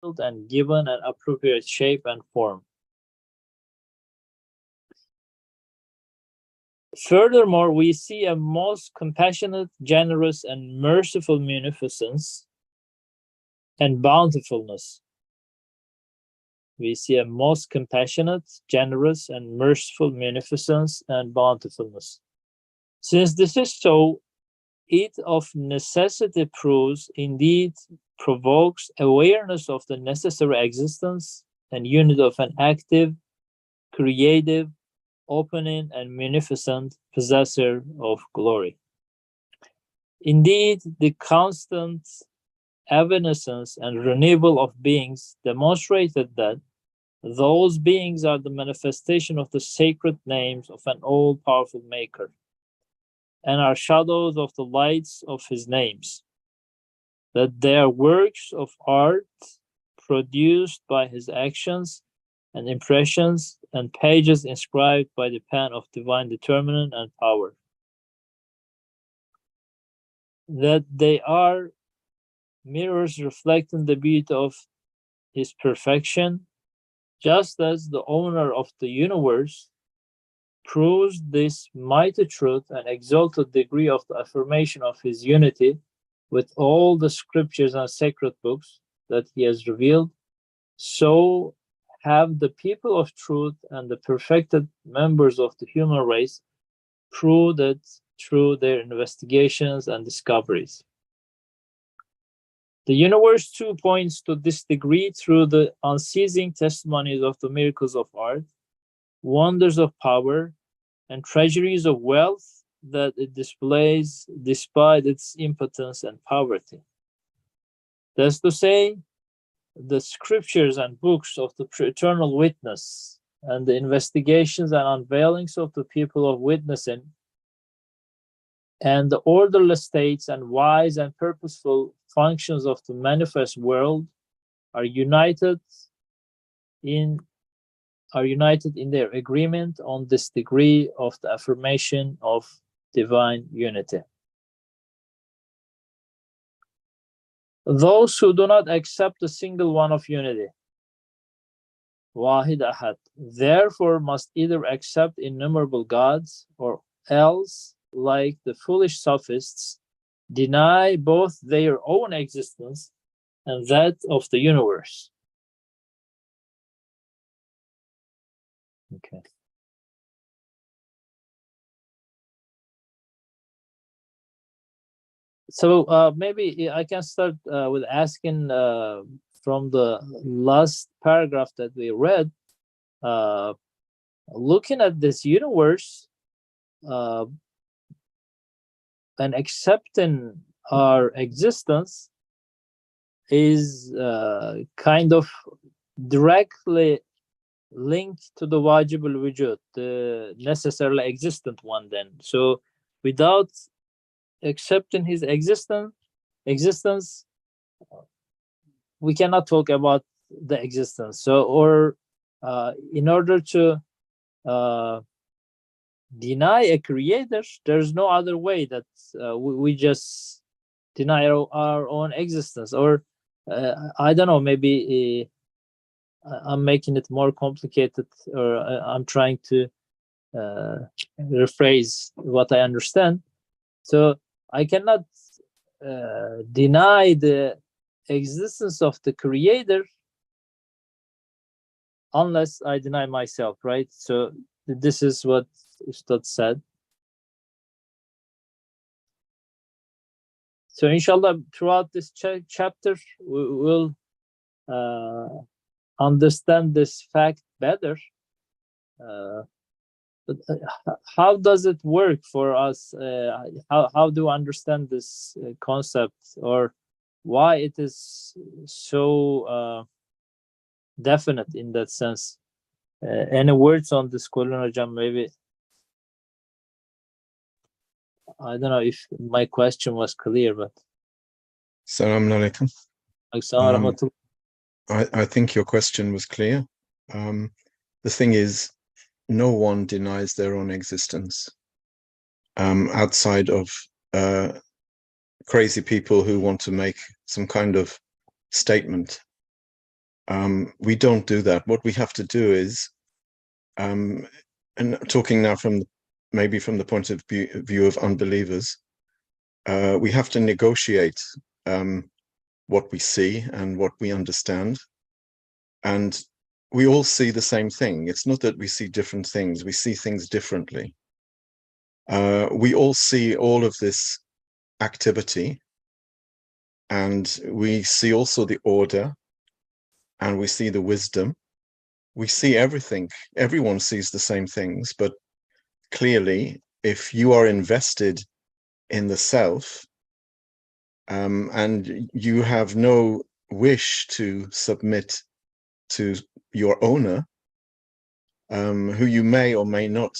and given an appropriate shape and form. Furthermore, we see a most compassionate, generous, and merciful munificence and bountifulness. We see a most compassionate, generous, and merciful munificence and bountifulness. Since this is so, it of necessity proves, indeed provokes, awareness of the necessary existence and unity of an active, creative, opening, and munificent possessor of glory. Indeed, the constant evanescence and renewal of beings demonstrated that those beings are the manifestation of the sacred names of an all-powerful maker, and are shadows of the lights of his names, that they are works of art produced by his actions and impressions, and pages inscribed by the pen of divine determinant and power, that they are mirrors reflecting the beauty of his perfection, just as the owner of the universe proves this mighty truth and exalted degree of the affirmation of his unity with all the scriptures and sacred books that he has revealed. So have the people of truth and the perfected members of the human race proved it through their investigations and discoveries. The universe too points to this degree through the unceasing testimonies of the miracles of art, wonders of power, and treasuries of wealth that it displays despite its impotence and poverty. That's to say, the scriptures and books of the eternal witness and the investigations and unveilings of the people of witnessing and the orderless states and wise and purposeful functions of the manifest world are united in their agreement on this degree of the affirmation of divine unity. Those who do not accept a single one of unity, Wahid Ahad, therefore must either accept innumerable gods, or else, like the foolish sophists, deny both their own existence and that of the universe. Okay. So maybe I can start with asking from the last paragraph that we read, looking at this universe and accepting our existence is kind of directly linked to the wajib al-wujud, the necessarily existent one then. So without accepting his existence, we cannot talk about the existence. So, or in order to deny a creator, there's no other way that we just deny our own existence. Or I don't know, maybe I'm making it more complicated, or I'm trying to rephrase what I understand. So I cannot deny the existence of the creator unless I deny myself, right? So this is what Ustad said. So inshallah, throughout this chapter, we will understand this fact better. But how does it work for us? How do we understand this concept, or why it is so definite in that sense? Any words on this, Kulun Hocam? Maybe, I don't know if my question was clear, but Assalamu alaikum. I think your question was clear. The thing is, no one denies their own existence outside of crazy people who want to make some kind of statement. We don't do that. What we have to do is, and talking now maybe from the point of view of unbelievers, we have to negotiate what we see and what we understand. And we all see the same thing. It's not that we see different things, we see things differently. We all see all of this activity, and we see also the order, and we see the wisdom. We see everything. Everyone sees the same things, but clearly, if you are invested in the self, and you have no wish to submit to your owner, who you may or may not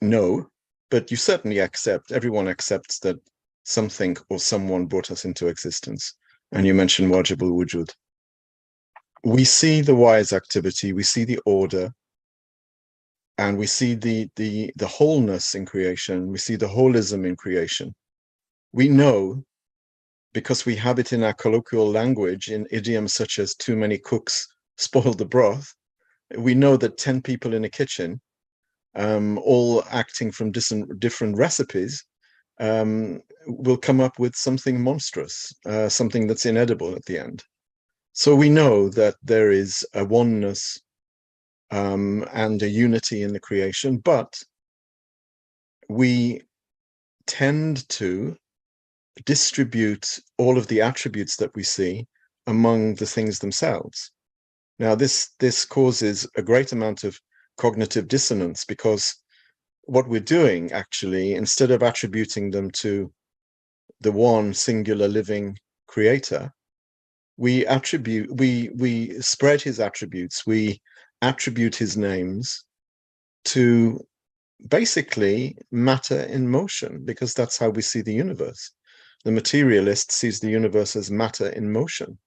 know, but you certainly accept, everyone accepts that something or someone brought us into existence. And you mentioned Wajib al-Wujud. We see the wise activity, we see the order, and we see the wholeness in creation, we see the holism in creation. We know, because we have it in our colloquial language, in idioms such as too many cooks spoil the broth, we know that 10 people in a kitchen, all acting from different recipes, will come up with something monstrous, something that's inedible at the end. So we know that there is a oneness and a unity in the creation, but we tend to distribute all of the attributes that we see among the things themselves. Now, this causes a great amount of cognitive dissonance, because what we're doing, actually, instead of attributing them to the one singular living creator, we spread his attributes, we attribute his names to basically matter in motion, because that's how we see the universe. The materialist sees the universe as matter in motion.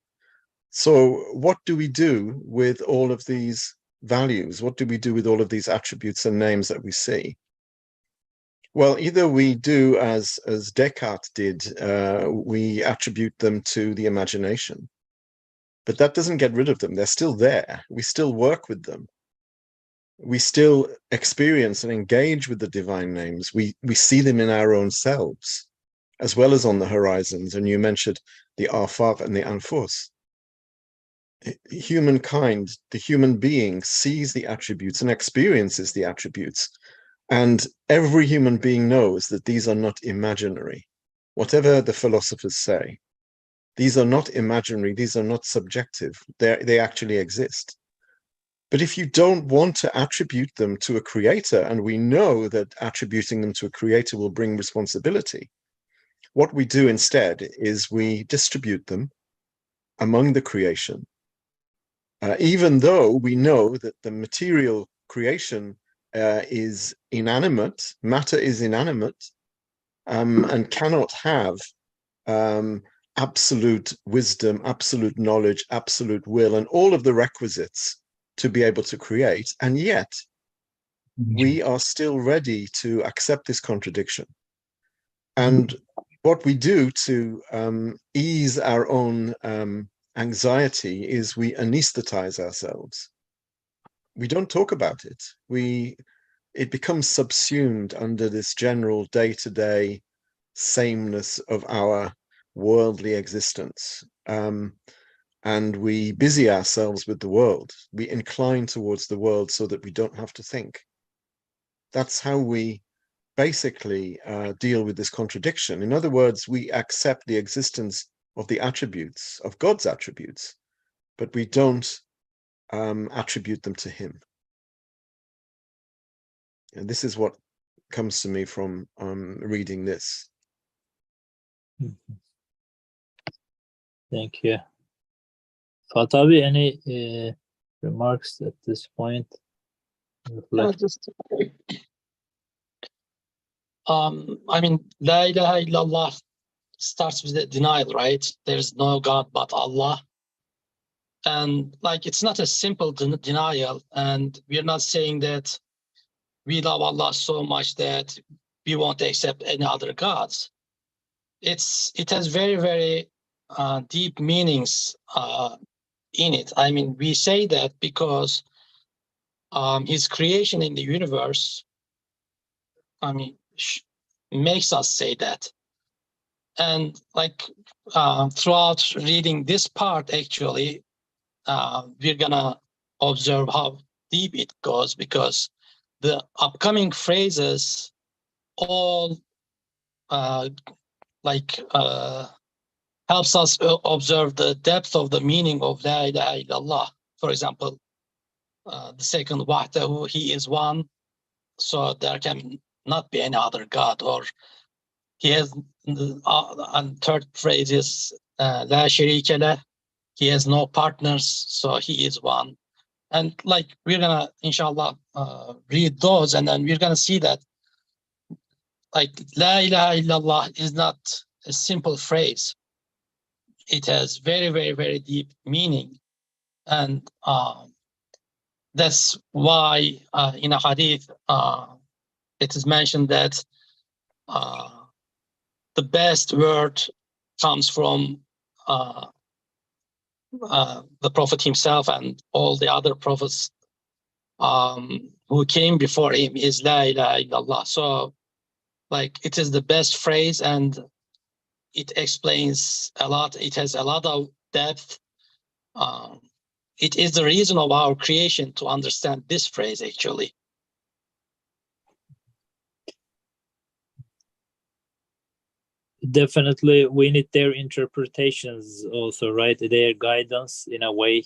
So what do we do with all of these values? What do we do with all of these attributes and names that we see? Well, either we do as Descartes did, we attribute them to the imagination, but that doesn't get rid of them. They're still there. We still work with them. We still experience and engage with the divine names. We see them in our own selves, as well as on the horizons. And you mentioned the afaq and the anfus. Humankind, the human being, sees the attributes and experiences the attributes. And every human being knows that these are not imaginary. Whatever the philosophers say, these are not imaginary, these are not subjective. They actually exist. But if you don't want to attribute them to a creator, and we know that attributing them to a creator will bring responsibility, what we do instead is we distribute them among the creation, even though we know that the material creation is inanimate, matter is inanimate, and cannot have absolute wisdom, absolute knowledge, absolute will, and all of the requisites to be able to create. And yet we are still ready to accept this contradiction. And what we do to ease our own anxiety is we anesthetize ourselves. We don't talk about it. It becomes subsumed under this general day-to-day sameness of our worldly existence. And we busy ourselves with the world. We incline towards the world so that we don't have to think. That's how we basically deal with this contradiction. In other words, we accept the existence of the attributes, of God's attributes, but we don't attribute them to him. And this is what comes to me from reading this. Thank you. Fatabi, any remarks at this point? I mean, La ilaha illallah starts with the denial, right? There's no God but Allah. And like, it's not a simple denial. And we're not saying that we love Allah so much that we won't accept any other gods. It has very, very deep meanings in it. I mean, we say that because his creation in the universe, I mean, makes us say that. And like throughout reading this part, actually, we're gonna observe how deep it goes, because the upcoming phrases all helps us observe the depth of the meaning of La ilaha illallah. For example, the second wahdahu, he is one, so there can not be any other God. Or he has, and third phrase is La sharika lah, he has no partners, so he is one. And like we're gonna inshallah read those, and then we're gonna see that like La ilaha illallah is not a simple phrase. It has very, very, very deep meaning. And that's why in a hadith it is mentioned that the best word comes from the Prophet himself, and all the other prophets who came before him is La ilaha illallah. So like it is the best phrase, and it explains a lot. It has a lot of depth. It is the reason of our creation to understand this phrase, actually. Definitely, we need their interpretations also, right? Their guidance in a way.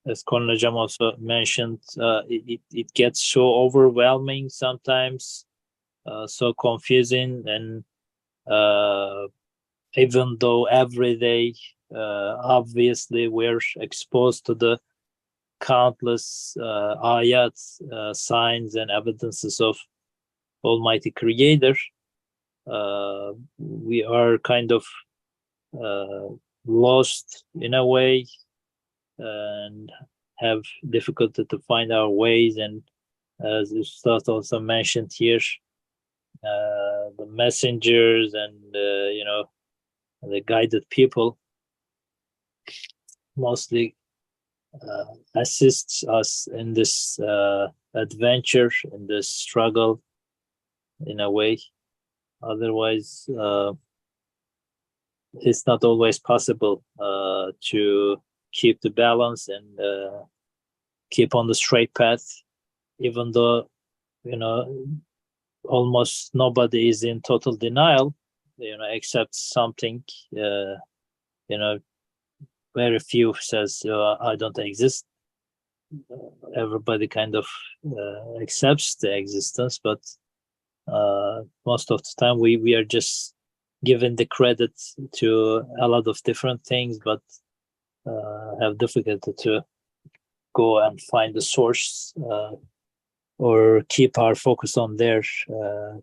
As Konrajam also mentioned, it gets so overwhelming sometimes, so confusing, and even though every day, obviously, we're exposed to the countless ayats, signs and evidences of Almighty Creator, we are kind of lost in a way, and have difficulty to find our ways. And as Ustad also mentioned here, the messengers and the guided people mostly assists us in this adventure, in this struggle, in a way. Otherwise, it's not always possible to keep the balance and keep on the straight path, even though almost nobody is in total denial, except something, very few says I don't exist. Everybody kind of accepts the existence, but most of the time we are just given the credit to a lot of different things, but have difficulty to go and find the source, or keep our focus on there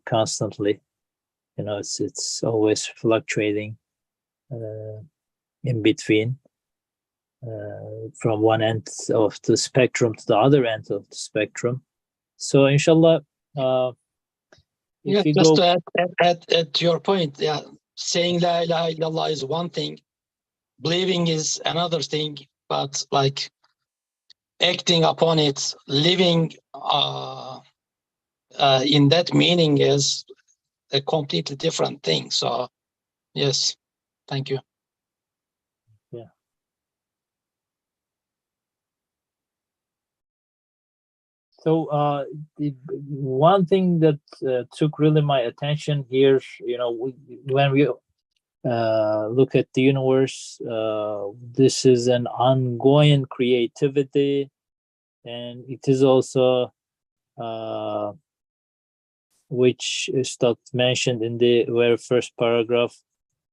constantly. It's always fluctuating in between, from one end of the spectrum to the other end of the spectrum. So inshallah, yeah, just to add to your point, yeah, saying La ilaha illallah is one thing, believing is another thing, but like acting upon it, living in that meaning is a completely different thing. So yes, thank you. Yeah. So the one thing that took really my attention here, when we look at the universe, this is an ongoing creativity, and it is also which is mentioned in the very first paragraph,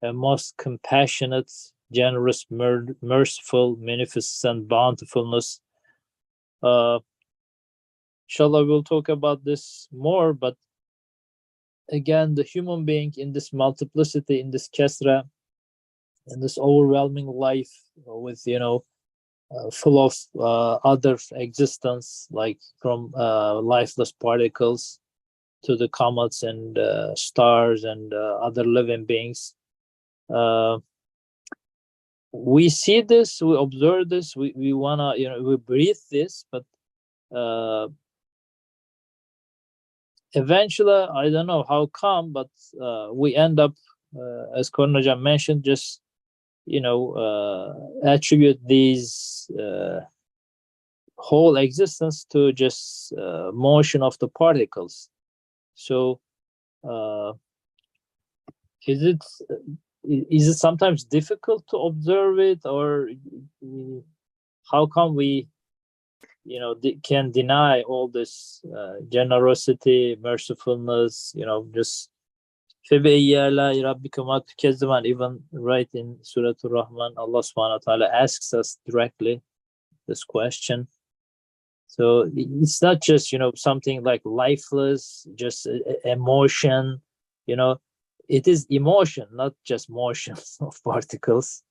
a most compassionate, generous, merciful, magnificent bountifulness. Inshallah, we'll talk about this more, but again, the human being in this multiplicity, in this kasra, in this overwhelming life with, full of other existence, like from lifeless particles to the comets and stars and other living beings. we see this, we observe this, we wanna, we breathe this, but eventually, I don't know how come, but we end up, as Kornajan mentioned, just attribute these whole existence to just motion of the particles. So is it sometimes difficult to observe it, or how come we can deny all this generosity, mercifulness, just even right in Surah Al-Rahman, Allah subhanahu wa ta'ala asks us directly this question. So it's not just, something like lifeless, just emotion, it is emotion, not just motion of particles.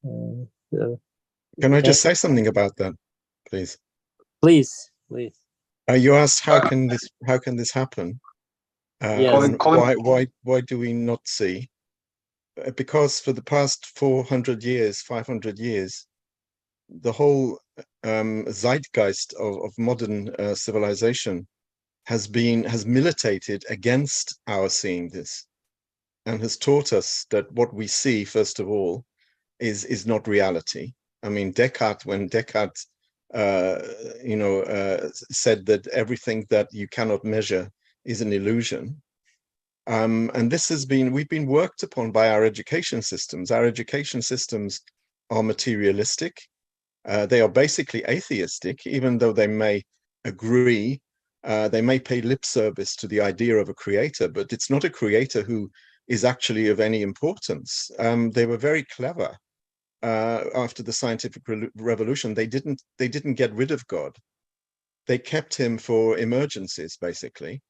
Can I just say something about that, please? Please. You asked how can this happen? Yes. Why do we not see? Because for the past 400 years, 500 years, the whole zeitgeist of modern civilization has militated against our seeing this, and has taught us that what we see, first of all, is not reality. I mean, when Descartes said that everything that you cannot measure is an illusion. And this we've been worked upon by our education systems. Our education systems are materialistic. They are basically atheistic, even though they may agree, they may pay lip service to the idea of a creator, but it's not a creator who is actually of any importance. They were very clever. After the scientific revolution, they didn't get rid of God. They kept him for emergencies, basically.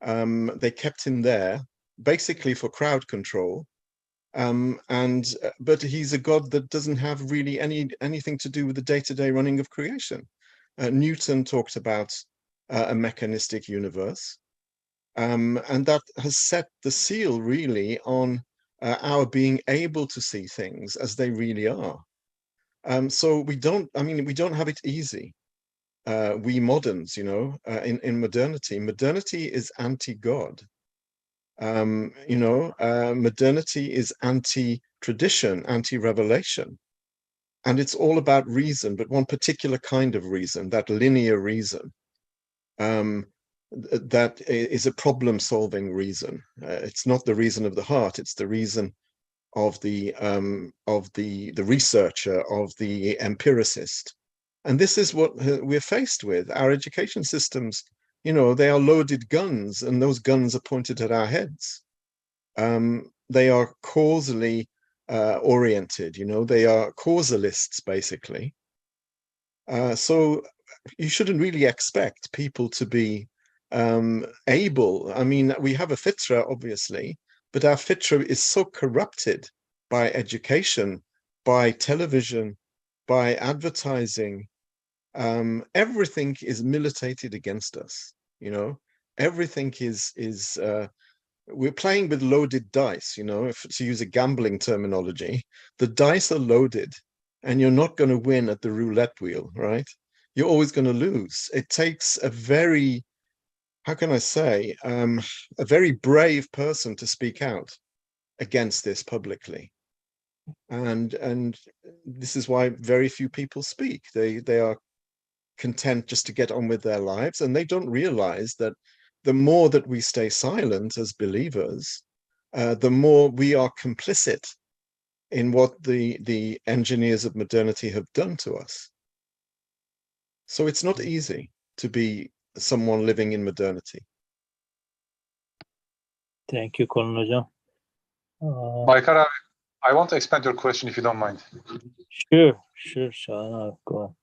They kept him there, basically for crowd control. But he's a God that doesn't have really anything to do with the day-to-day running of creation. Newton talked about a mechanistic universe, and that has set the seal really on our being able to see things as they really are. So we don't have it easy. We moderns, in modernity is anti-God. Modernity is anti-tradition, anti-revelation. And it's all about reason, but one particular kind of reason, that linear reason. That is a problem-solving reason. It's not the reason of the heart, it's the reason of the researcher, of the empiricist. And this is what we're faced with. Our education systems, they are loaded guns, and those guns are pointed at our heads. They are causally oriented, they are causalists, basically. So you shouldn't really expect people to be able. I mean, we have a fitra, obviously, but our fitra is so corrupted by education, by television, by advertising. Everything is militated against us. Everything is we're playing with loaded dice. If to use a gambling terminology, the dice are loaded, and you're not going to win at the roulette wheel, right? You're always going to lose. It takes a very, how can I say, a very brave person to speak out against this publicly. And this is why very few people speak. They are content just to get on with their lives, and they don't realize that the more that we stay silent as believers, the more we are complicit in what the engineers of modernity have done to us. So it's not easy to be someone living in modernity. Thank you, Kornajan. Baykar, I want to expand your question if you don't mind. Sure, Shana, go on.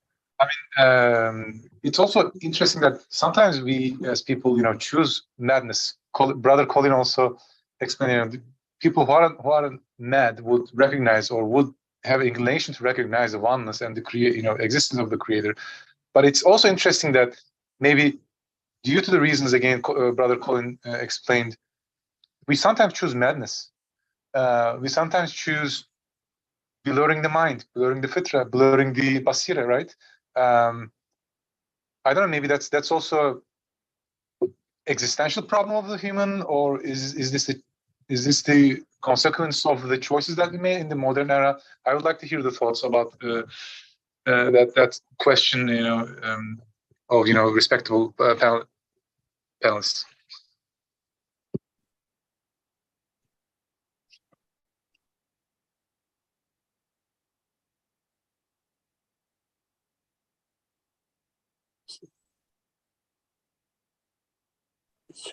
It's also interesting that sometimes we, as people, choose madness. Brother Colin also explained, people who are mad would recognize, or would have an inclination to recognize the oneness and the existence of the Creator. But it's also interesting that maybe due to the reasons, again, Brother Colin explained, we sometimes choose madness. We sometimes choose blurring the mind, blurring the fitra, blurring the basira, right? I don't know, maybe that's also existential problem of the human, or is this the consequence of the choices that we made in the modern era? I would like to hear the thoughts about that question, of respectable panelists.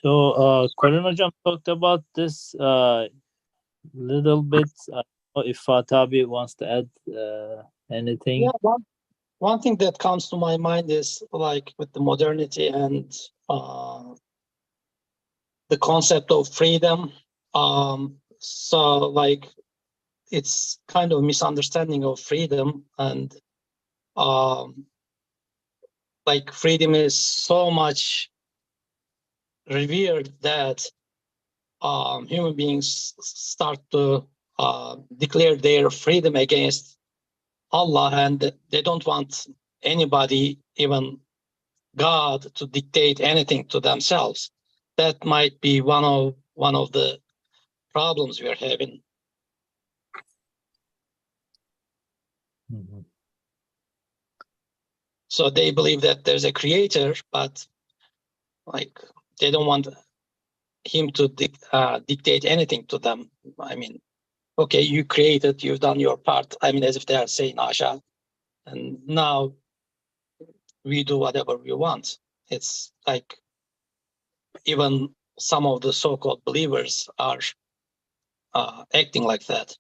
So, Colin Hocam talked about this little bit. I don't know if Fatabi wants to add anything. Yeah, one thing that comes to my mind is like with the modernity and the concept of freedom. So like it's kind of misunderstanding of freedom, and like freedom is so much revered that human beings start to declare their freedom against Allah, and they don't want anybody, even God, to dictate anything to themselves. That might be one of the problems we are having. Mm-hmm. So they believe that there's a creator, but like they don't want him to dictate anything to them. I mean, okay, you created, you've done your part. I mean, as if they are saying, Asha, and now we do whatever we want. It's like even some of the so-called believers are acting like that.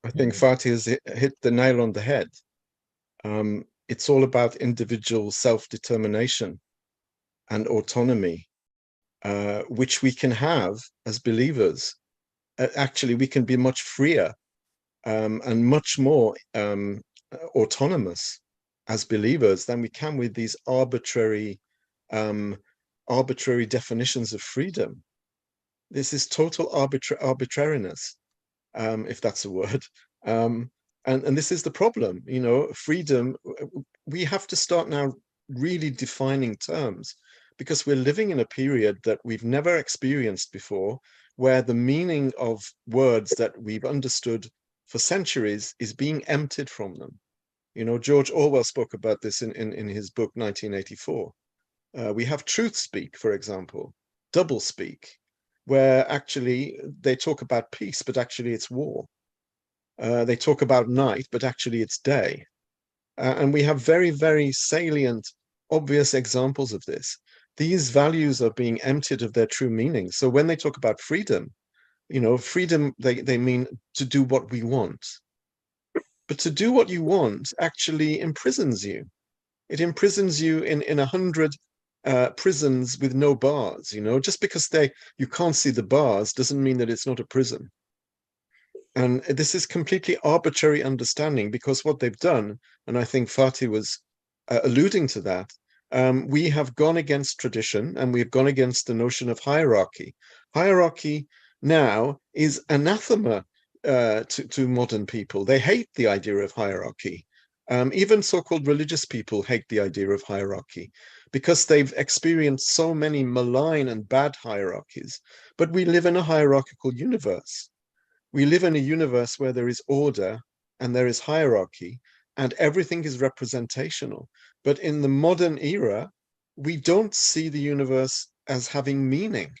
I think Fatih has hit the nail on the head. It's all about individual self-determination and autonomy, which we can have as believers. Actually, we can be much freer and much more autonomous as believers than we can with these arbitrary definitions of freedom. This is total arbitrariness, if that's a word. And this is the problem, freedom. We have to start now really defining terms, because we're living in a period that we've never experienced before, where the meaning of words that we've understood for centuries is being emptied from them. George Orwell spoke about this in his book 1984. We have truth speak, for example, double speak, where actually they talk about peace, but actually it's war. They talk about night, but actually it's day. And we have very, very salient, obvious examples of this. These values are being emptied of their true meaning. So when they talk about freedom, freedom, they mean to do what we want. But to do what you want actually imprisons you. It imprisons you in 100 prisons with no bars. Just because you can't see the bars doesn't mean that it's not a prison. And this is completely arbitrary understanding, because what they've done, and I think Fatih was alluding to that, we have gone against tradition, and we've gone against the notion of hierarchy. Hierarchy now is anathema to modern people. They hate the idea of hierarchy. Even so-called religious people hate the idea of hierarchy, because they've experienced so many malign and bad hierarchies. But we live in a hierarchical universe. We live in a universe where there is order and there is hierarchy, and everything is representational. But in the modern era, we don't see the universe as having meaning.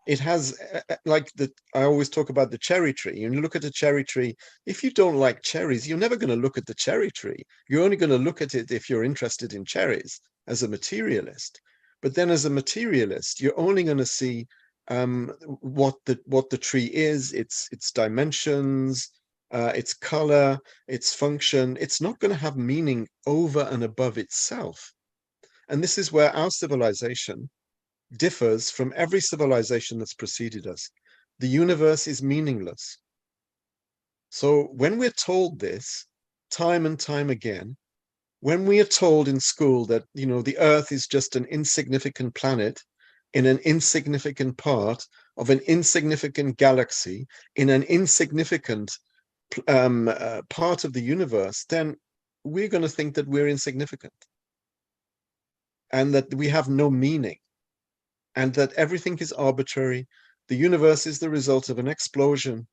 It has, I always talk about the cherry tree. You look at a cherry tree, if you don't like cherries, you're never going to look at the cherry tree. You're only going to look at it if you're interested in cherries as a materialist. But then as a materialist, you're only going to see what the tree is, its dimensions, its color, its function. It's not going to have meaning over and above itself. And this is where our civilization differs from every civilization that's preceded us. The universe is meaningless. So when we're told this time and time again, when we are told in school that the earth is just an insignificant planet in an insignificant part of an insignificant galaxy, in an insignificant part of the universe, then we're going to think that we're insignificant and that we have no meaning and that everything is arbitrary. The universe is the result of an explosion,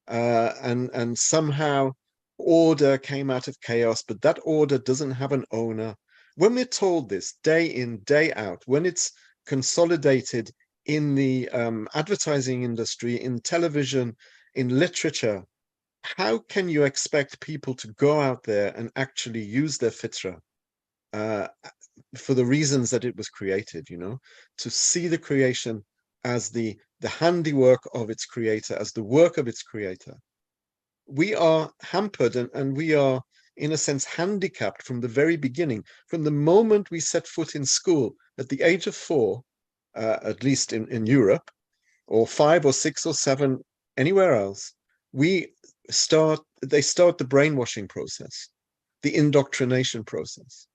and somehow order came out of chaos, but that order doesn't have an owner. When we're told this day in, day out, when it's consolidated in the advertising industry, in television, in literature, how can you expect people to go out there and actually use their fitra for the reasons that it was created, to see the creation as the handiwork of its creator, as the work of its creator? We are hampered and we are, in a sense, handicapped from the very beginning. From the moment we set foot in school at the age of 4, at least in Europe, or 5 or 6 or 7 anywhere else, they start the brainwashing process, the indoctrination process.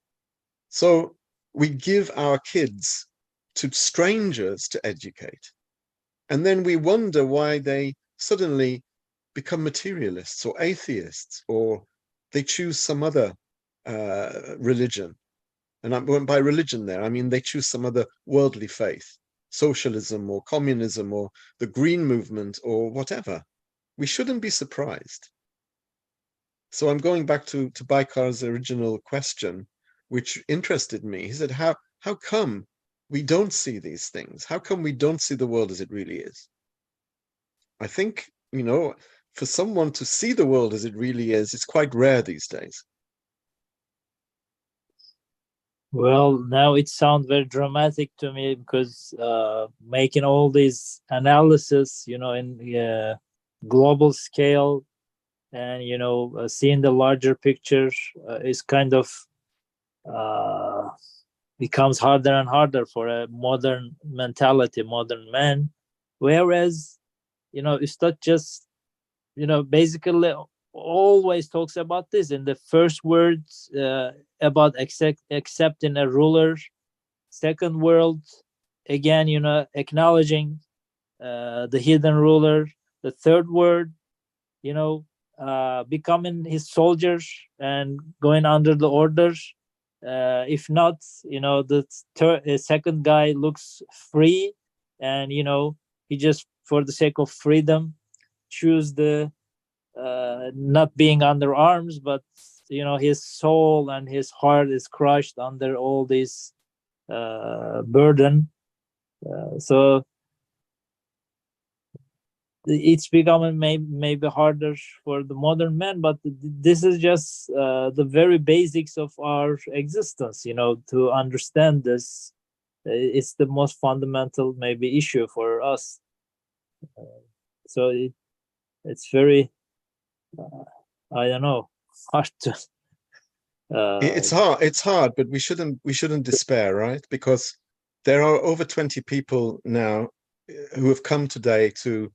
So we give our kids to strangers to educate, and then we wonder why they suddenly become materialists or atheists, or they choose some other religion. And by religion there, I mean they choose some other worldly faith, socialism or communism or the green movement or whatever. We shouldn't be surprised. So I'm going back to Baikar's original question, which interested me. He said, how come we don't see these things? How come we don't see the world as it really is? I think, for someone to see the world as it really is, it's quite rare these days. Well, now it sounds very dramatic to me, because making all these analysis, in global scale, and seeing the larger picture is kind of becomes harder and harder for a modern mentality, modern man. Whereas, Ustad just, basically always talks about this in the first words, about accepting a ruler. Second world, again, acknowledging the hidden ruler. The third word, becoming his soldiers and going under the orders. If not, the second guy looks free, and he just, for the sake of freedom, choose the not being under arms, but his soul and his heart is crushed under all this burden. So it's becoming maybe harder for the modern man, but this is just the very basics of our existence. To understand this, it's the most fundamental maybe issue for us. So it's very I don't know, hard to. It's hard, but we shouldn't despair, right? Because there are over 20 people now who have come today to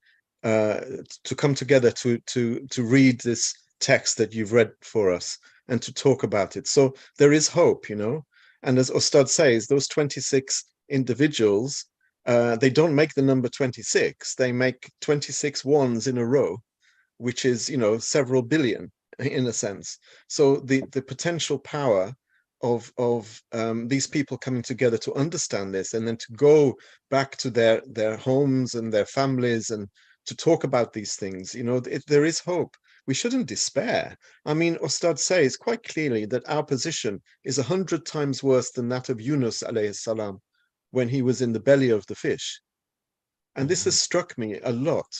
come together to read this text that you've read for us and to talk about it. So there is hope, And as Ustad says, those 26 individuals, they don't make the number 26. They make 26 ones in a row, which is, several billion in a sense. So the potential power of these people coming together to understand this, and then to go back to their homes and their families and to talk about these things, there is hope. We shouldn't despair. I mean, Ustad says quite clearly that our position is 100 times worse than that of Yunus alayhi salam when he was in the belly of the fish. And this has struck me a lot.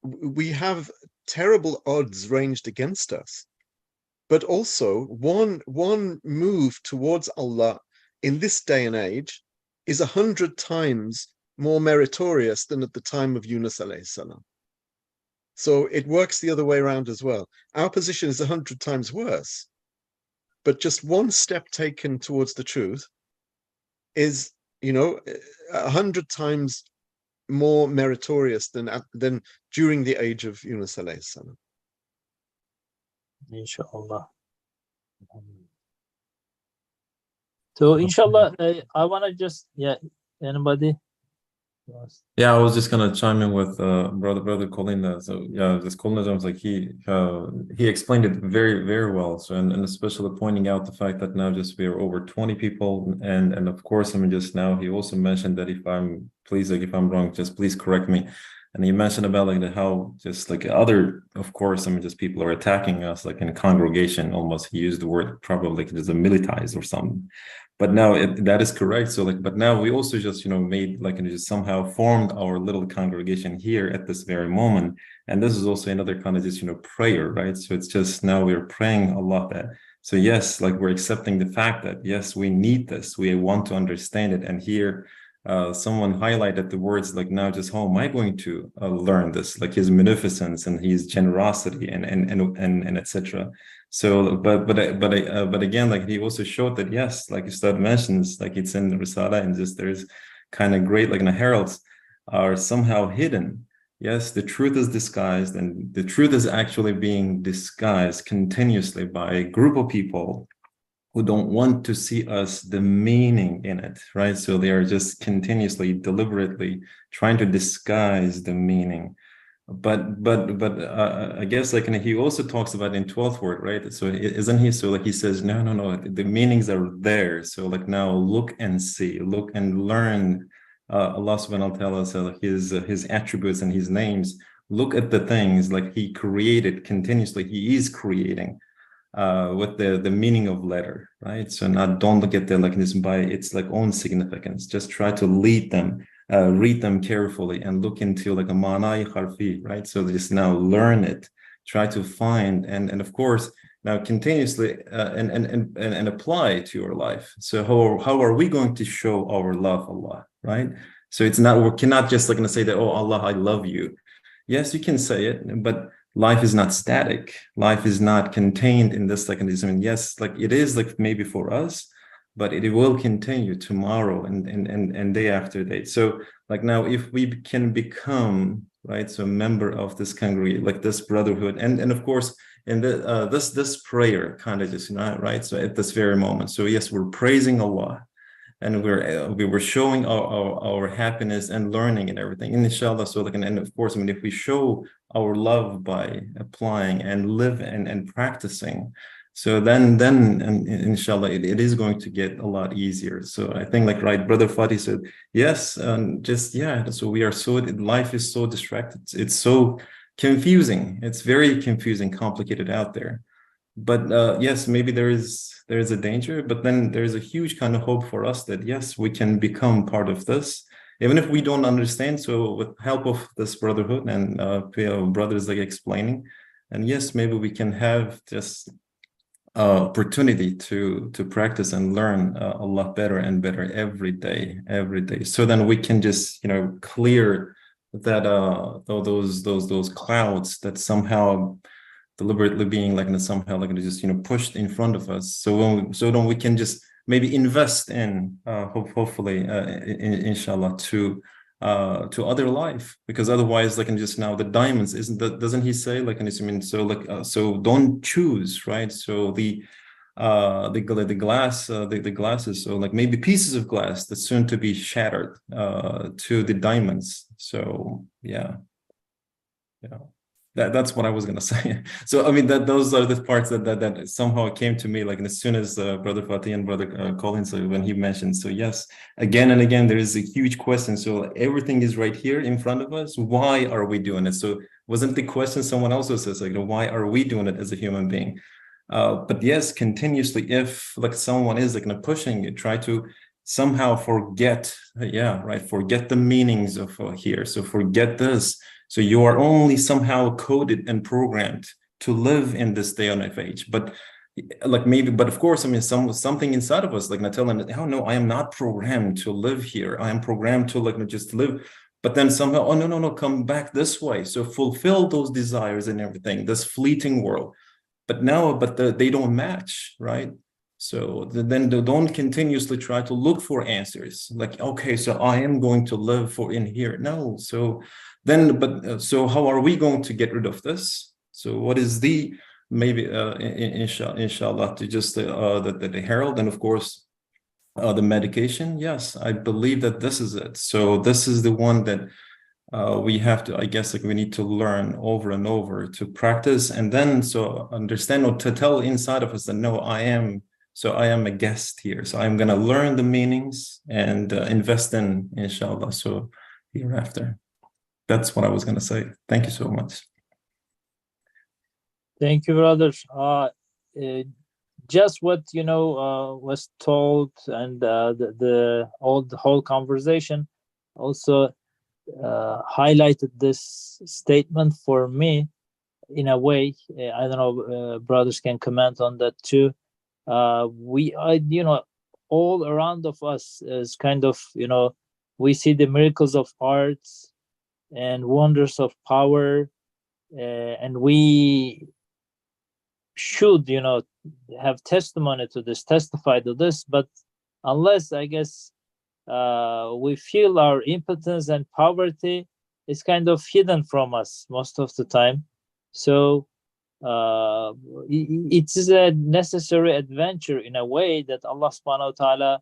We have terrible odds ranged against us, but also one move towards Allah in this day and age is 100 times more meritorious than at the time of Yunus alayhi salam. So it works the other way around as well. Our position is 100 times worse, but just one step taken towards the truth is, 100 times more meritorious than during the age of Yunus alayhi salam. Inshallah. So inshallah, I want to just Anybody? Yeah, I was just gonna chime in with brother Colin. So yeah, this Colin was like he explained it very well. So and especially pointing out the fact that now just we are over 20 people, and of course, I mean, just now he also mentioned that if I'm wrong, just please correct me. And he mentioned about like how just like other, of course, I mean, just people are attacking us like in a congregation. Almost he used the word probably like just a militized or something. But now that is correct. So like, but now we also just, made like, and just somehow formed our little congregation here at this very moment. And this is also another kind of just, prayer, right? So it's just now we're praying a lot that, so yes, like we're accepting the fact that, yes, we need this. We want to understand it. And here, someone highlighted the words like, now just how am I going to learn this, like his munificence and his generosity and etc. So, but again, like he also showed that yes, like Ustad mentions, like it's in the Risale, and just there's kind of great, like in the heralds are somehow hidden. Yes, the truth is disguised, and the truth is actually being disguised continuously by a group of people who don't want to see us the meaning in it, right? So they are just continuously, deliberately trying to disguise the meaning. But I guess like, and he also talks about in 12th word, right? So isn't he, so like he says, no, the meanings are there. So like now look and see, look and learn Allah subhanahu wa ta'ala, so his attributes and his names. Look at the things like he created continuously, he is creating with the meaning of letter, right? So not, don't look at the like this by its like own significance, just try to lead them, read them carefully and look into like a manai harfi, right? So just now learn it, try to find and of course now continuously and apply to your life. So how are we going to show our love Allah, right? So it's not, we cannot just like gonna say that, oh Allah, I love you. Yes, you can say it, but life is not static. Life is not contained in this mechanism. And yes, like it is like maybe for us, but it will continue tomorrow and day after day. So like now, if we can become, right, so a member of this congregation, like this brotherhood, and of course, in the this prayer kind of just, right, so at this very moment. So yes, we're praising Allah, and we were showing our happiness and learning and everything, and inshallah. So like, and of course, I mean, if we show our love by applying and live and practicing, so then and inshallah it is going to get a lot easier. So I think like, right, brother Fatih said yes, and just so we are so, life is so distracted, it's so confusing, it's very confusing, complicated out there. But yes, maybe there is a danger, but then there's a huge kind of hope for us that yes, we can become part of this, even if we don't understand. So with help of this brotherhood and brothers like explaining, and yes, maybe we can have just opportunity to practice and learn a lot better and better every day. So then we can just clear that those clouds that somehow deliberately being like somehow like just pushed in front of us. So then we can just maybe invest in hopefully inshallah to other life, because otherwise like just now the diamonds doesn't he say like, and it's, I mean, so like so don't choose, right? So the glass the glasses, so like maybe pieces of glass that's soon to be shattered to the diamonds. So yeah. That's what I was gonna say. So I mean those are the parts that somehow came to me like as soon as brother Fatih and brother Colin, so when he mentioned, so yes, again and again there is a huge question. So everything is right here in front of us. Why are we doing it? So wasn't the question someone also says like, why are we doing it as a human being? But yes, continuously, if like someone is like pushing you, try to somehow forget, forget the meanings of here. So forget this. So you are only somehow coded and programmed to live in this day and age. But like maybe, but of course, I mean, something inside of us, like not telling, oh no, I am not programmed to live here. I am programmed to like just live. But then somehow, oh no, come back this way. So fulfill those desires and everything, this fleeting world. But now, they don't match, right? So then they don't continuously try to look for answers. Like, okay, so I am going to live for in here. No, so then, so how are we going to get rid of this? So what is the maybe inshallah to just the herald, and of course The medication, yes, I believe that this is it. So this is the one that we have to, I guess, like we need to learn over and over to practice, and then so understand or to tell inside of us that no, I am a guest here. So I'm gonna learn the meanings and invest in, inshallah. So hereafter, that's what I was gonna say. Thank you so much. Thank you, brother. Just what was told, and the whole conversation also highlighted this statement for me in a way. I don't know, brothers can comment on that too. We are, all around of us is kind of, we see the miracles of art and wonders of power, and we should, have testimony to this, testify to this, but unless, I guess, we feel our impotence and poverty is kind of hidden from us most of the time. So it is a necessary adventure in a way that Allah subhanahu wa ta'ala,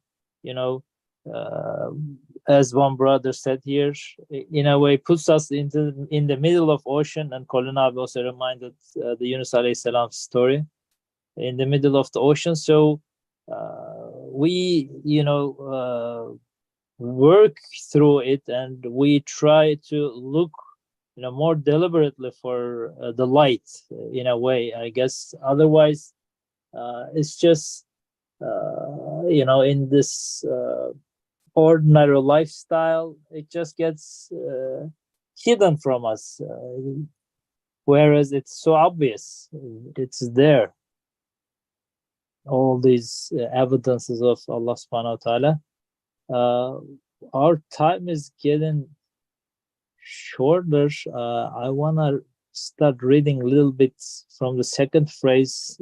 as one brother said here, in a way puts us in the middle of ocean, and Colin Abi also reminded the Yunus alayhi salam story, in the middle of the ocean. So we, work through it, and we try to look, more deliberately for the light, in a way, I guess. Otherwise, it's just, in this ordinary lifestyle, it just gets hidden from us, whereas it's so obvious, it's there, all these evidences of Allah subhanahu wa ta'ala. Our time is getting shorter. I want to start reading a little bit from the second phrase,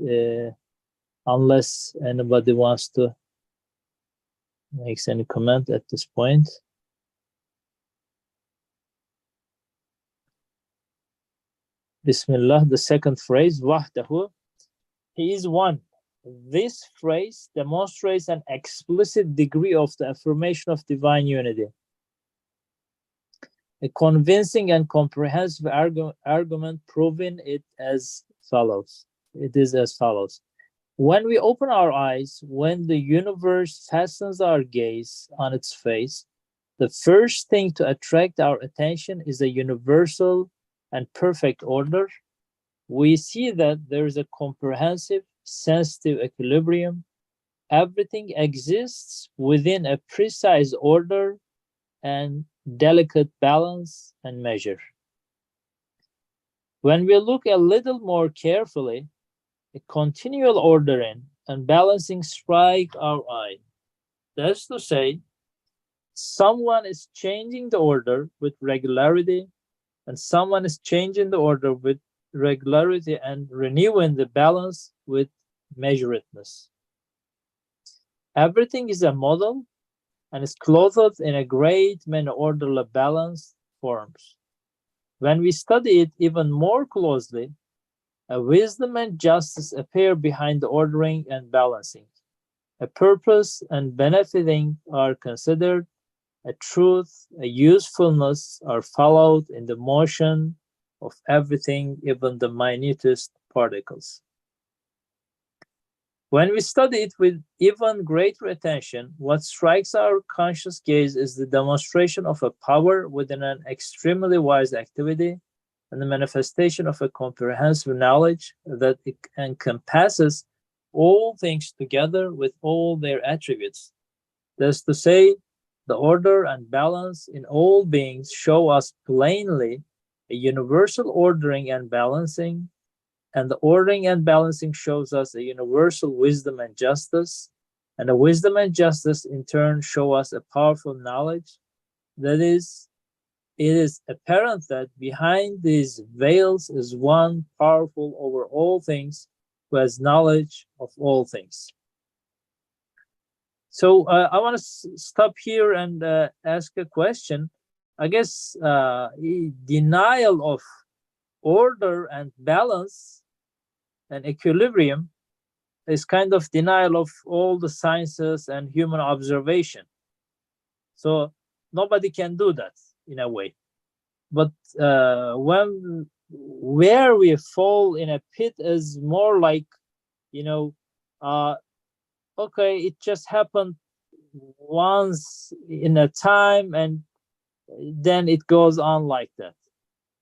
unless anybody wants to make any comment at this point. Bismillah, the second phrase, wahdahu, he is one. This phrase demonstrates an explicit degree of the affirmation of divine unity. A convincing and comprehensive argument proving it as follows. It is as follows. When we open our eyes, when the universe fastens our gaze on its face, the first thing to attract our attention is a universal and perfect order. We see that there is a comprehensive, sensitive equilibrium. Everything exists within a precise order and delicate balance and measure. When we look a little more carefully, a continual ordering and balancing strike our eye. That's to say, someone is changing the order with regularity, and someone is changing the order with regularity and renewing the balance with measuredness. Everything is a model and is clothed in a great many orderly balanced forms. When we study it even more closely, a wisdom and justice appear behind the ordering and balancing. A purpose and benefiting are considered. A truth, a usefulness are followed in the motion of everything, even the minutest particles. When we study it with even greater attention, what strikes our conscious gaze is the demonstration of a power within an extremely wise activity, and the manifestation of a comprehensive knowledge that it encompasses all things together with all their attributes. That's to say, the order and balance in all beings show us plainly a universal ordering and balancing, and the ordering and balancing shows us a universal wisdom and justice, and the wisdom and justice in turn show us a powerful knowledge. That is, it is apparent that behind these veils is one powerful over all things, who has knowledge of all things. So I want to stop here and ask a question. I guess denial of order and balance and equilibrium is kind of denial of all the sciences and human observation. So nobody can do that in a way. But where we fall in a pit is more like, okay, it just happened once in a time and then it goes on like that.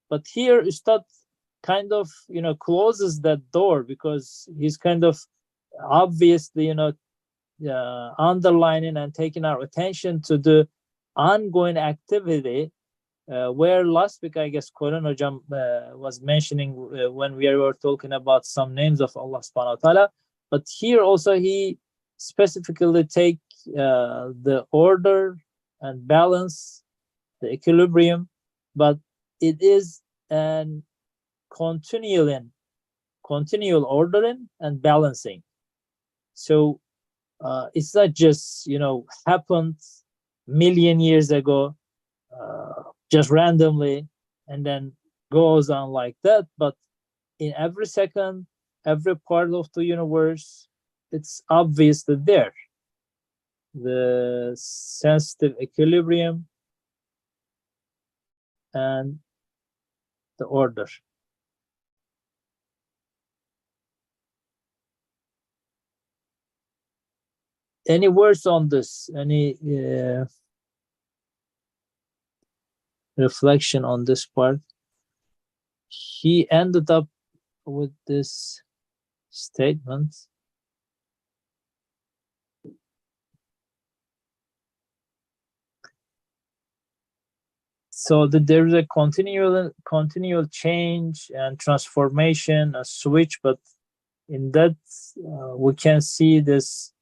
But here Ustad kind of closes that door, because he's kind of obviously underlining and taking our attention to the ongoing activity, where last week I guess Koran Hocam was mentioning when we were talking about some names of Allah subhanahu wa ta'ala. But here also he specifically take the order and balance, the equilibrium, but it is an continual ordering and balancing. So it's not just happened million years ago, just randomly, and then goes on like that. But in every second, every part of the universe, it's obvious that there, the sensitive equilibrium and the order. Any words on this? Any reflection on this part? He ended up with this statement. So that there is a continual change and transformation, a switch, but in that we can see this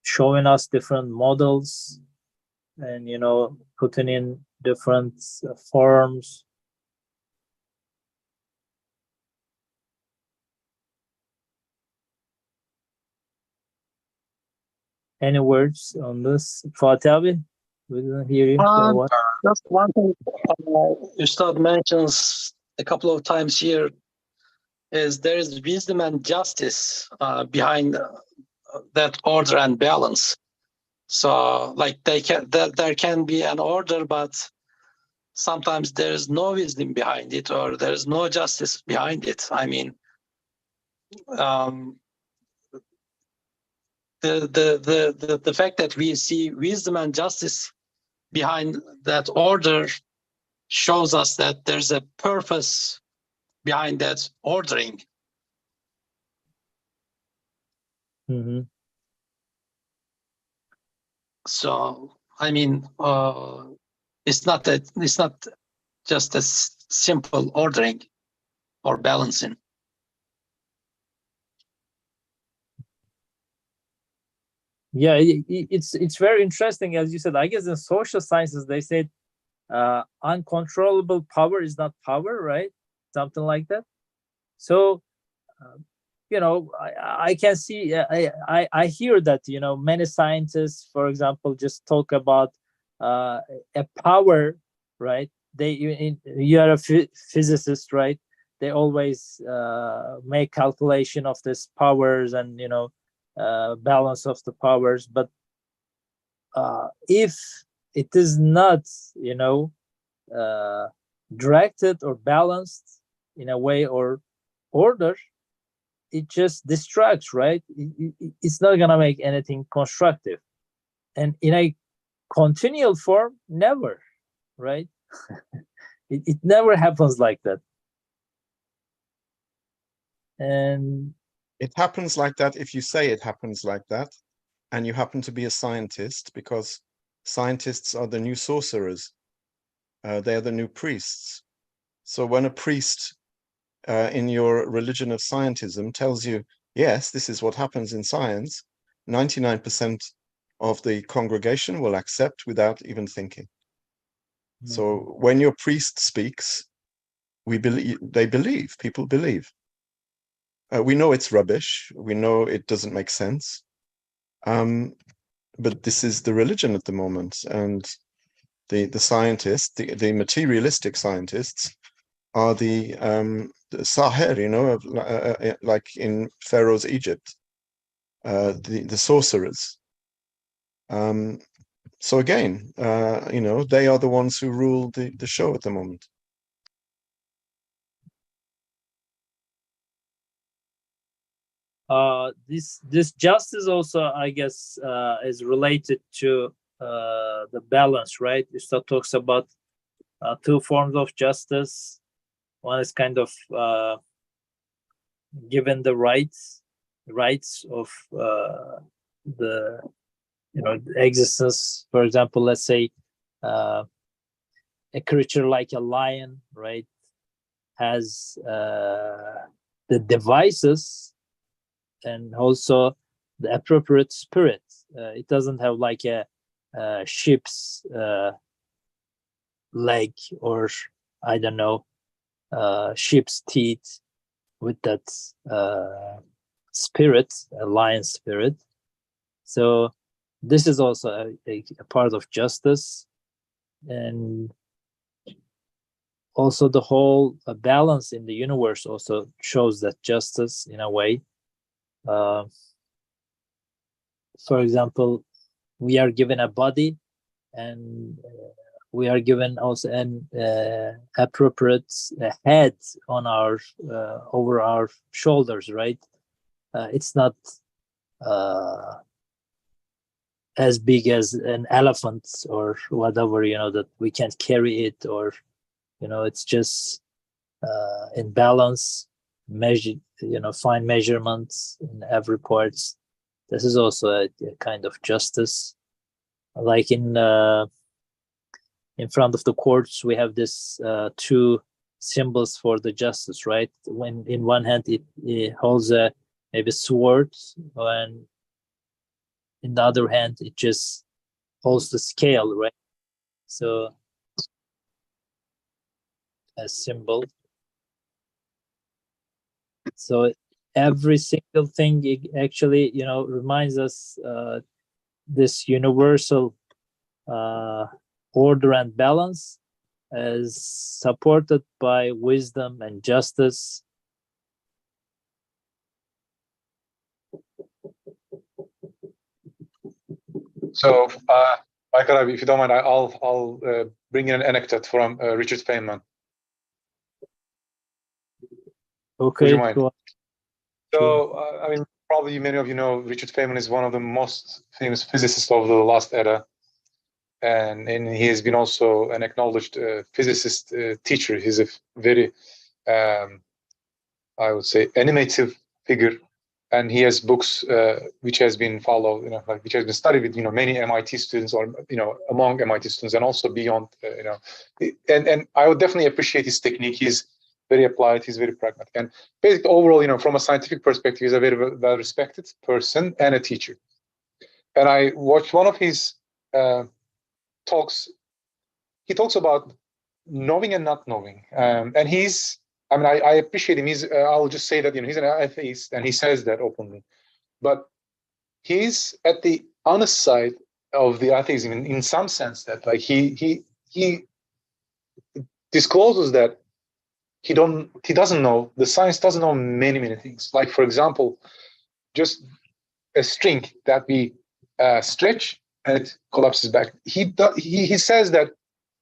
showing us different models and putting in different forms. Any words on this, Fatih? We didn't hear you. Just one thing Ustad mentions a couple of times here is there is wisdom and justice behind that order and balance. So like there can be an order, but sometimes there is no wisdom behind it, or there is no justice behind it. I mean, the fact that we see wisdom and justice behind that order shows us that there's a purpose behind that ordering. Mm-hmm. So I mean, it's not just a simple ordering or balancing. Yeah, it's very interesting, as you said. I guess in social sciences they said uncontrollable power is not power, right? Something like that. So I can see, I hear that many scientists, for example, just talk about a power, right? You are a physicist, right? They always make calculation of this powers and balance of the powers. But if it is not directed or balanced in a way or order, it just distracts, right? It's not gonna make anything constructive. And in a continual form, never, right? it never happens like that. And it happens like that if you say it happens like that, and you happen to be a scientist, because scientists are the new sorcerers. They are the new priests. So when a priest in your religion of scientism tells you, yes, this is what happens in science, 99% of the congregation will accept without even thinking. Mm-hmm. So when your priest speaks, people believe. We know it's rubbish. We know it doesn't make sense. But this is the religion at the moment. And the scientists, the materialistic scientists, are the Sahir, you know, like in Pharaoh's Egypt, the sorcerers. So again, you know, they are the ones who rule the show at the moment. This justice also, I guess, is related to the balance, right? Ustad talks about two forms of justice. One is kind of given the rights of the existence. For example, let's say a creature like a lion, right, has the devices and also the appropriate spirit. It doesn't have like a sheep's leg, or I don't know, sheep's teeth with that spirit, a lion spirit. So this is also a part of justice, and also the whole balance in the universe also shows that justice in a way. For example, we are given a body, and we are given also an appropriate head on our over our shoulders, right? It's not as big as an elephant or whatever, that we can't carry it, or it's just in balance, measure, fine measurements in every part. This is also a kind of justice. Like in front of the courts, we have this two symbols for the justice, right? When in one hand it holds a maybe sword, and in the other hand it just holds the scale, right? So a symbol. So every single thing actually, reminds us this universal order and balance is supported by wisdom and justice. So, Michael, if you don't mind, I'll bring in an anecdote from Richard Feynman. Okay. Would you mind? So, I mean, probably many of you know Richard Feynman is one of the most famous physicists of the last era, and he has been also an acknowledged physicist teacher. He's a very, I would say, animative figure, and he has books which has been followed, which has been studied with many MIT students, or among MIT students, and also beyond, and I would definitely appreciate his technique. He's very applied, he's very pragmatic, and basically overall, from a scientific perspective, he's a very well respected person and a teacher. And I watched one of his talks. He talks about knowing and not knowing, and I appreciate him. I'll just say that he's an atheist, and he says that openly. But he's at the honest side of the atheism in some sense, that like he discloses that he doesn't know, the science doesn't know many things. Like, for example, just a string that we stretch and it collapses back. He says that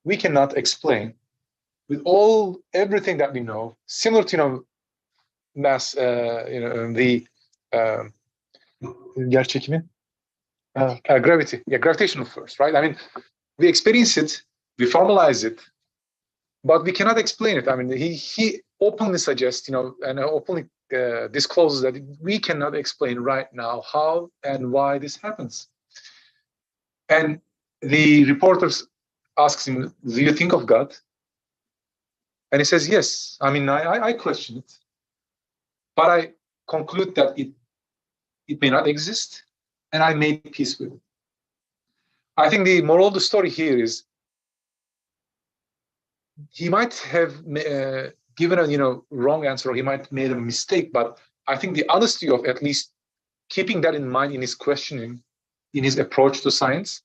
we cannot explain with everything that we know, similar to mass, the gravity, gravitational force, right? I mean, we experience it, we formalize it, but we cannot explain it. I mean, he openly suggests, and openly discloses that we cannot explain right now how and why this happens. And the reporters asks him, "Do you think of God?" And he says, "Yes. I mean, I question it, but I conclude that it may not exist, and I made peace with it." I think the moral of the story here is he might have given a wrong answer, or he might have made a mistake, but I think the honesty of at least keeping that in mind in his questioning, in his approach to science,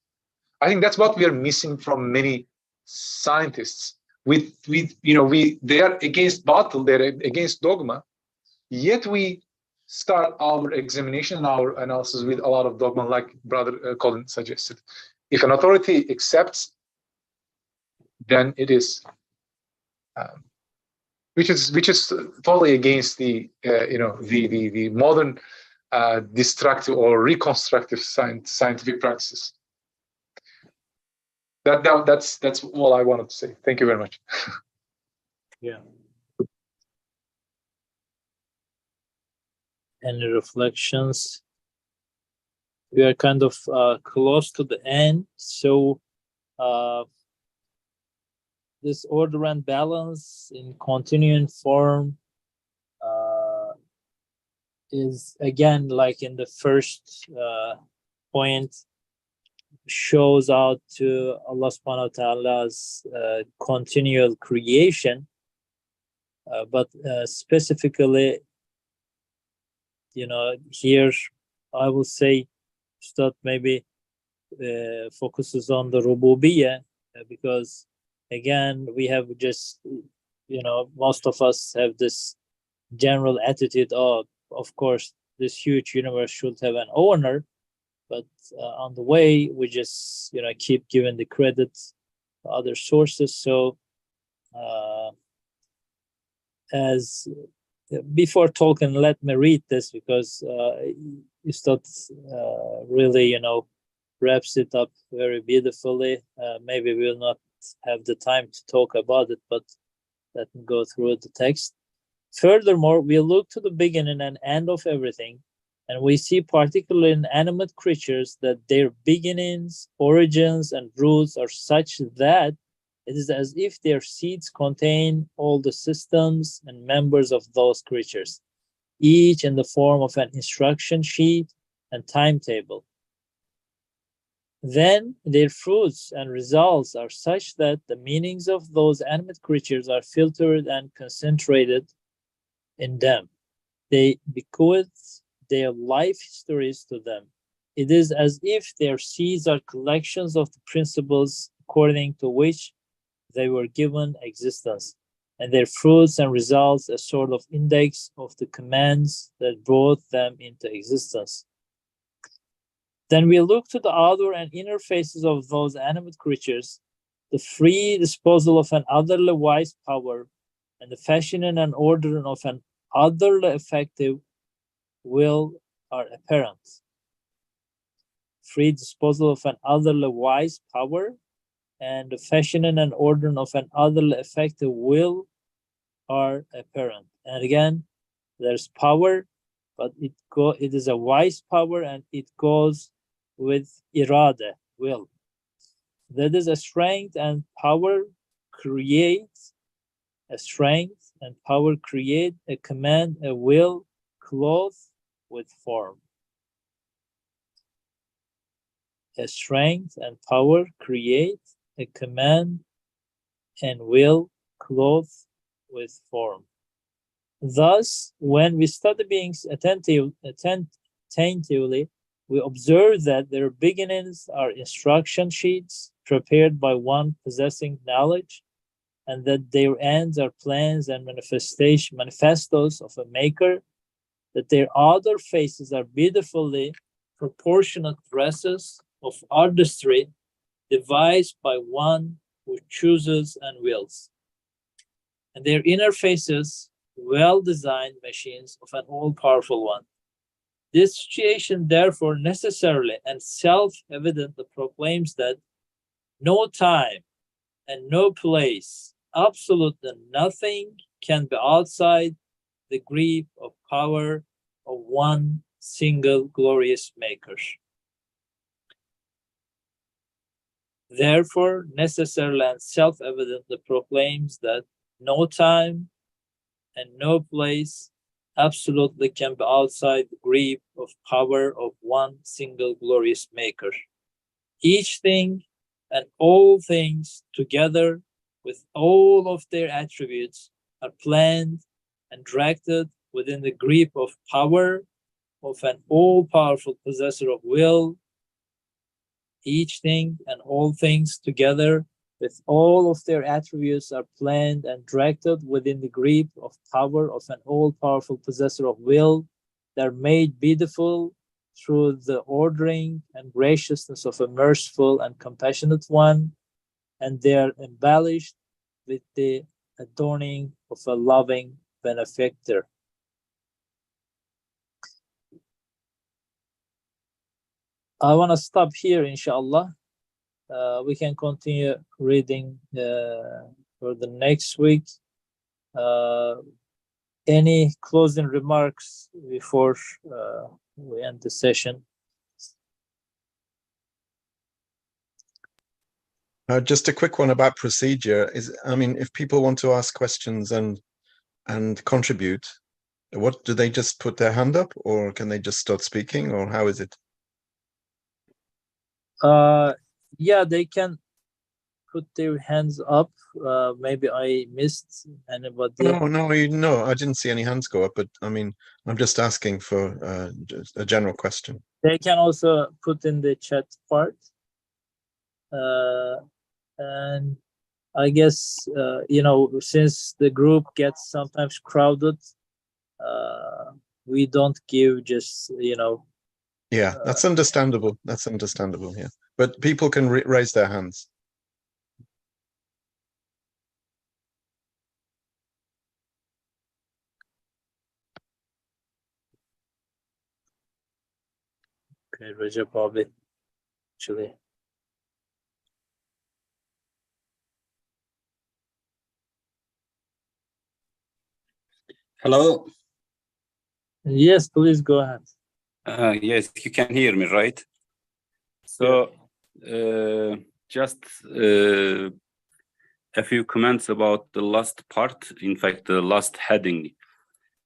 I think that's what we are missing from many scientists. they are against batil, they're against dogma, yet we start our examination, our analysis with a lot of dogma, like Brother Colin suggested. If an authority accepts, then it is, which is totally against the the modern destructive or reconstructive scientific practices. That's all I wanted to say. Thank you very much. Yeah. Any reflections? We are kind of close to the end, so this order and balance in continuing form is, again, like in the first point, shows out to Allah subhanahu wa ta'ala's continual creation, but specifically, here I will say that maybe focuses on the rububiyyah, because again we have just, most of us have this general attitude of course this huge universe should have an owner, but on the way we just keep giving the credit to other sources. So as before talking, let me read this, because Ustad really wraps it up very beautifully. Maybe we'll not have the time to talk about it, but let me go through the text. Furthermore, we look to the beginning and end of everything, and we see, particularly in animate creatures, that their beginnings, origins, and roots are such that it is as if their seeds contain all the systems and members of those creatures, each in the form of an instruction sheet and timetable. Then their fruits and results are such that the meanings of those animate creatures are filtered and concentrated in them. They bequeath their life histories to them. It is as if their seeds are collections of the principles according to which they were given existence, and their fruits and results a sort of index of the commands that brought them into existence. Then we look to the outer and inner faces of those animate creatures, the free disposal of an otherly wise power, and the fashioning and ordering of an otherly effective will are apparent. Free disposal of an otherly wise power and the fashioning and ordering of an otherly effective will are apparent. And again, there's power, but it is a wise power, and it goes with irada, will. That is, a strength and power create a strength, and power create a command, a will clothed with form. A strength and power create a command and will clothed with form. Thus, when we study beings attentively, we observe that their beginnings are instruction sheets prepared by one possessing knowledge, and that their ends are plans and manifestos of a maker, that their outer faces are beautifully proportionate dresses of artistry devised by one who chooses and wills, and their inner faces well-designed machines of an all-powerful one. This situation, therefore, necessarily and self-evidently proclaims that no time and no place, absolutely nothing, can be outside the grip of power of one single glorious maker. Therefore, necessarily and self-evidently proclaims that no time and no place absolutely can be outside the grip of power of one single glorious maker. Each thing and all things together with all of their attributes are planned and directed within the grip of power of an all-powerful possessor of will. Each thing and all things together with all of their attributes are planned and directed within the grip of power of an all-powerful possessor of will. They're made beautiful through the ordering and graciousness of a merciful and compassionate one, and they are embellished with the adorning of a loving benefactor. I want to stop here, inshallah. We can continue reading for the next week. Any closing remarks before we end the session? Just a quick one about procedure. I mean, if people want to ask questions and contribute, what do they just put their hand up, or can they just start speaking, or how is it? Yeah, they can put their hands up. Maybe I missed anybody. No, I didn't see any hands go up, but I mean, I'm just asking for a general question. They can also put in the chat part. And I guess, since the group gets sometimes crowded, we don't give just, Yeah, that's understandable. That's understandable, yeah. But people can raise their hands. Okay, Raja probably, actually. Hello. Yes, please go ahead. Yes, you can hear me, right? So, just a few comments about the last part. In fact, the last heading.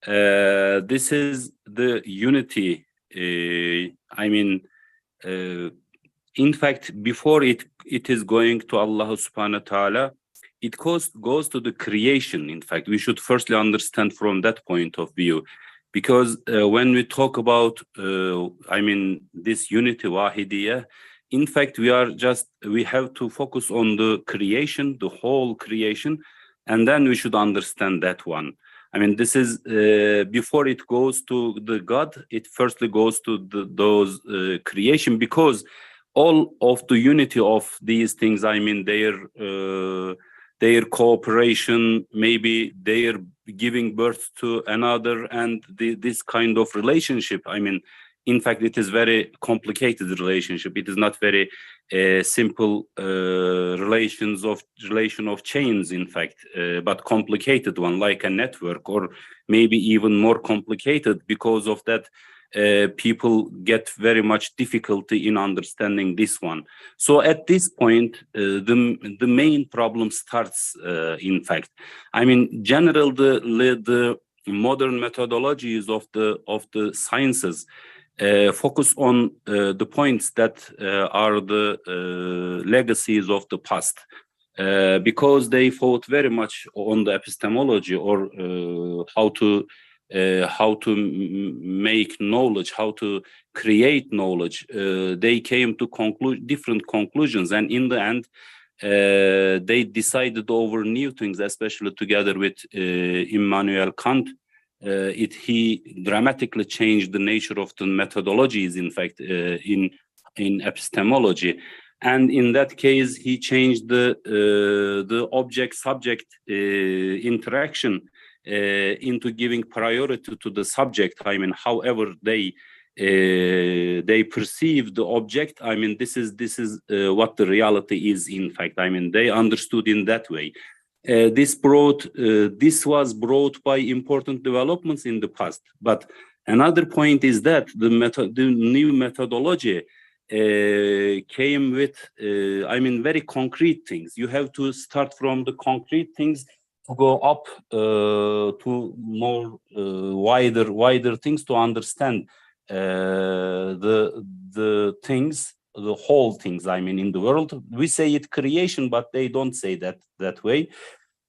This is the unity. In fact, before it is going to Allah subhanahu wa ta'ala, it goes to the creation. In fact, we should firstly understand from that point of view, because when we talk about, this unity, wahidiyah, in fact, we have to focus on the creation, the whole creation, and then we should understand that one. I mean, this is before it goes to the God, it firstly goes to those creation, because all of the unity of these things, I mean, their cooperation, maybe they're giving birth to another, and this kind of relationship. I mean, in fact, it is very complicated relationship. It is not very simple relation of chains, in fact, but complicated one, like a network, or maybe even more complicated. Because of that, people get very much difficulty in understanding this one. So at this point, the main problem starts. In fact, I mean, general the modern methodologies of the sciences focus on the points that are the legacies of the past, because they fought very much on the epistemology, or how to make knowledge, how to create knowledge. They came to different conclusions, and in the end, they decided over new things, especially together with Immanuel Kant. He dramatically changed the nature of the methodologies, in fact, in epistemology. And in that case, he changed the object-subject interaction into giving priority to the subject. I mean, however they perceive the object, I mean, this is what the reality is, in fact. I mean, they understood in that way. This was brought by important developments in the past. But another point is that the new methodology came with, very concrete things. You have to start from the concrete things to go up to more wider things to understand the things, the whole things, I mean, in the world. We say it creation, but they don't say that way.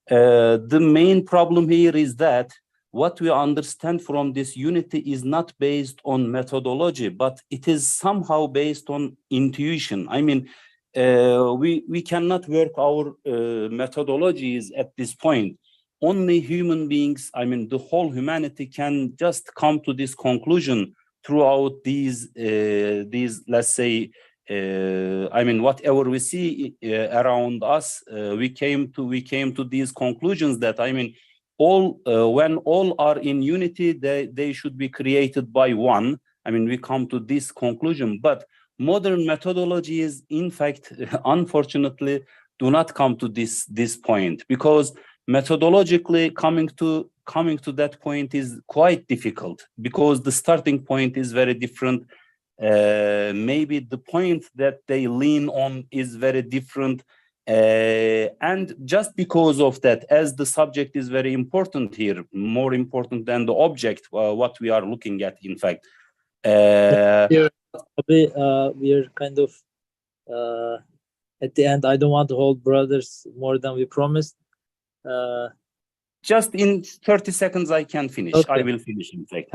The main problem here is that what we understand from this unity is not based on methodology, but it is somehow based on intuition. I mean, we cannot work our methodologies at this point. Only human beings, I mean, the whole humanity can just come to this conclusion throughout these, let's say, I mean, whatever we see around us, we came to these conclusions that, I mean, all when all are in unity, they should be created by one. I mean, we come to this conclusion, but modern methodologies, in fact, unfortunately, do not come to this point, because methodologically coming to that point is quite difficult, because the starting point is very different. Maybe the point that they lean on is very different. And just because of that, as the subject is very important here, more important than the object, what we are looking at, in fact. We are kind of at the end. I don't want to hold brothers more than we promised. Just in 30 seconds, I can finish. Okay. I will finish, in fact.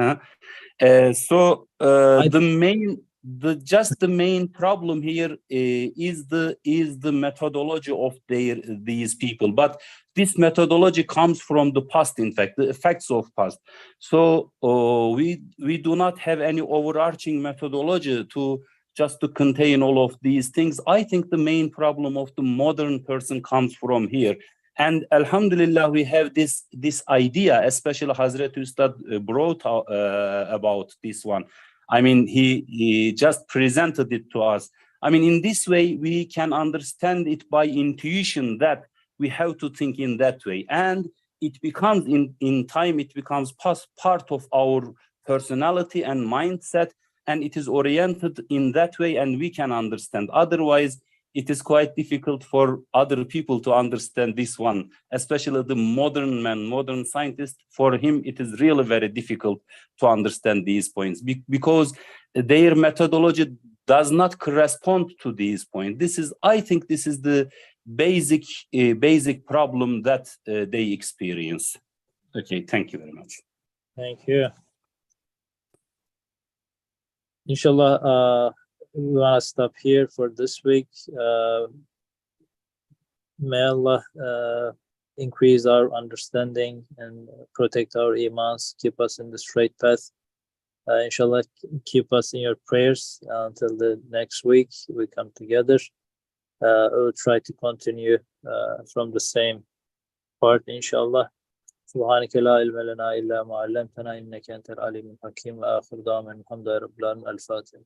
The main problem here is the methodology of these people. But this methodology comes from the past, in fact, the effects of past. So we do not have any overarching methodology to contain all of these things. I think the main problem of the modern person comes from here. And alhamdulillah, we have this idea, especially Hazrat Ustad brought about this one. I mean, he just presented it to us. I mean, in this way, we can understand it by intuition that we have to think in that way. And it becomes, in time, it becomes part of our personality and mindset, and it is oriented in that way, and we can understand. Otherwise, it is quite difficult for other people to understand this one, especially the modern man, modern scientist. For him, it is really very difficult to understand these points because their methodology does not correspond to these points. I think this is the basic problem that they experience. Okay, thank you very much. Thank you. Inshallah, we want to stop here for this week. May Allah increase our understanding and protect our imans, keep us in the straight path. Inshallah, keep us in your prayers until the next week we come together. We'll try to continue from the same part, inshallah. سبحانك لا علم لنا إلا ما علمتنا إنك أنت العليم الحكيم وآخر دعوانا الحمد لله رب العالمين. الفاتحة.